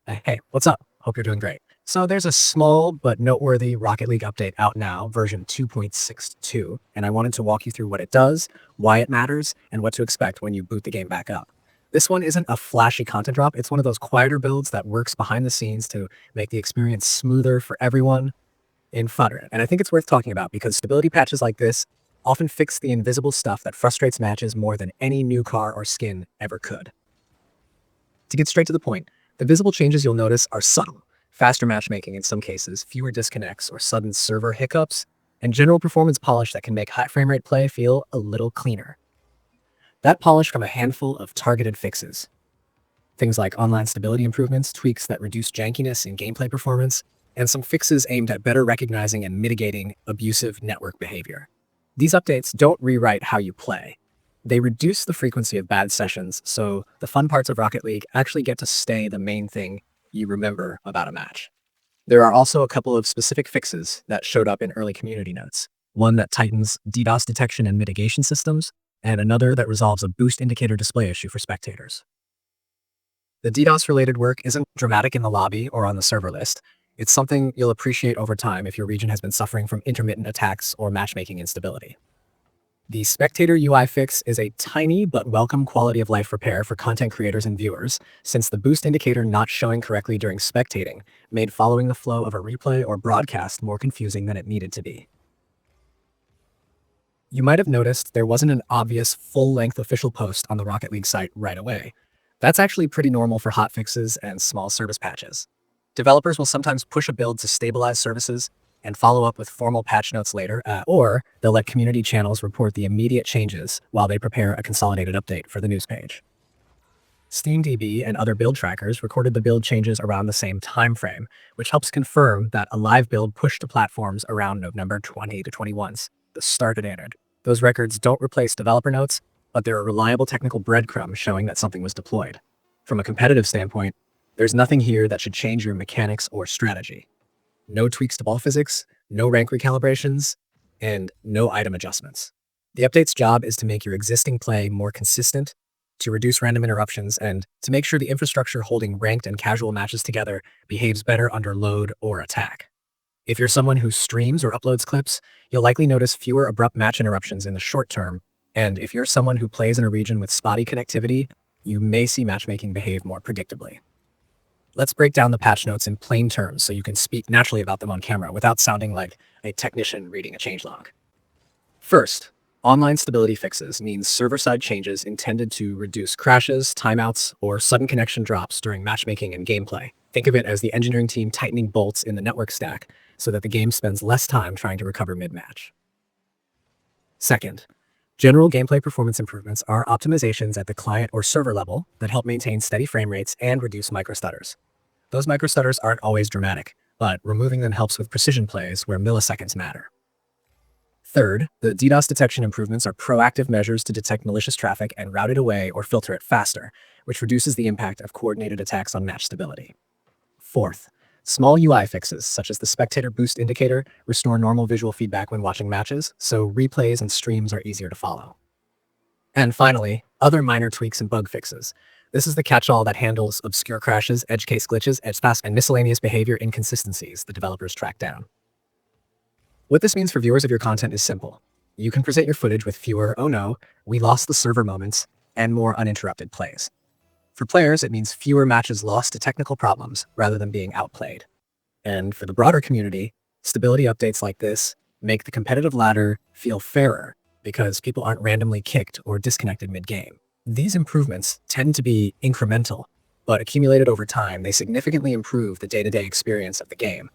Hey, what's up? Hope you're doing great. So there's a small but noteworthy Rocket League update out now, version 2.62, and I wanted to walk you through what it does, why it matters, and what to expect when you boot the game back up. This one isn't a flashy content drop, it's one of those quieter builds that works behind the scenes to make the experience smoother for everyone in Flutter. And I think it's worth talking about because stability patches like this often fix the invisible stuff that frustrates matches more than any new car or skin ever could. To get straight to the point, the visible changes you'll notice are subtle. Faster matchmaking in some cases, fewer disconnects or sudden server hiccups, and general performance polish that can make high frame rate play feel a little cleaner. That polish from a handful of targeted fixes. Things like online stability improvements, tweaks that reduce jankiness in gameplay performance, and some fixes aimed at better recognizing and mitigating abusive network behavior. These updates don't rewrite how you play. They reduce the frequency of bad sessions, so the fun parts of Rocket League actually get to stay the main thing you remember about a match. There are also a couple of specific fixes that showed up in early community notes. One that tightens DDoS detection and mitigation systems, and another that resolves a boost indicator display issue for spectators. The DDoS-related work isn't dramatic in the lobby or on the server list. It's something you'll appreciate over time if your region has been suffering from intermittent attacks or matchmaking instability. The Spectator UI fix is a tiny but welcome quality of life repair for content creators and viewers, since the boost indicator not showing correctly during spectating made following the flow of a replay or broadcast more confusing than it needed to be. You might have noticed there wasn't an obvious full-length official post on the Rocket League site right away. That's actually pretty normal for hotfixes and small service patches. Developers will sometimes push a build to stabilize services and follow up with formal patch notes later, or they'll let community channels report the immediate changes while they prepare a consolidated update for the news page. SteamDB and other build trackers recorded the build changes around the same time frame, which helps confirm that a live build pushed to platforms around November 20 to 21's, the start it entered. Those records don't replace developer notes, but they're a reliable technical breadcrumb showing that something was deployed. From a competitive standpoint, there's nothing here that should change your mechanics or strategy. No tweaks to ball physics, no rank recalibrations, and no item adjustments. The update's job is to make your existing play more consistent, to reduce random interruptions, and to make sure the infrastructure holding ranked and casual matches together behaves better under load or attack. If you're someone who streams or uploads clips, you'll likely notice fewer abrupt match interruptions in the short term, and if you're someone who plays in a region with spotty connectivity, you may see matchmaking behave more predictably. Let's break down the patch notes in plain terms so you can speak naturally about them on camera without sounding like a technician reading a changelog. First, online stability fixes means server-side changes intended to reduce crashes, timeouts, or sudden connection drops during matchmaking and gameplay. Think of it as the engineering team tightening bolts in the network stack so that the game spends less time trying to recover mid-match. Second, general gameplay performance improvements are optimizations at the client or server level that help maintain steady frame rates and reduce microstutters. Those microstutters aren't always dramatic, but removing them helps with precision plays where milliseconds matter. Third, the DDoS detection improvements are proactive measures to detect malicious traffic and route it away or filter it faster, which reduces the impact of coordinated attacks on match stability. Fourth, small UI fixes, such as the spectator boost indicator, restore normal visual feedback when watching matches, so replays and streams are easier to follow. And finally, other minor tweaks and bug fixes. This is the catch-all that handles obscure crashes, edge case glitches, edge pass, and miscellaneous behavior inconsistencies the developers track down. What this means for viewers of your content is simple. You can present your footage with fewer, oh no, we lost the server moments, and more uninterrupted plays. For players, it means fewer matches lost to technical problems rather than being outplayed. And for the broader community, stability updates like this make the competitive ladder feel fairer because people aren't randomly kicked or disconnected mid-game. These improvements tend to be incremental, but accumulated over time, they significantly improve the day-to-day experience of the game.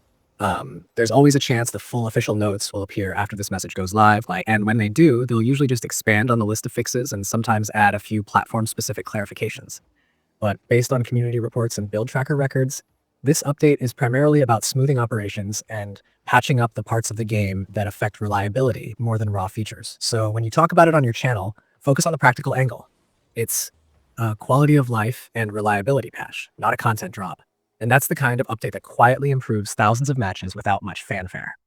There's always a chance the full official notes will appear after this message goes live, and when they do, they'll usually just expand on the list of fixes and sometimes add a few platform-specific clarifications. But based on community reports and build tracker records, this update is primarily about smoothing operations and patching up the parts of the game that affect reliability more than raw features. So when you talk about it on your channel, focus on the practical angle. It's a quality of life and reliability patch, not a content drop. And that's the kind of update that quietly improves thousands of matches without much fanfare.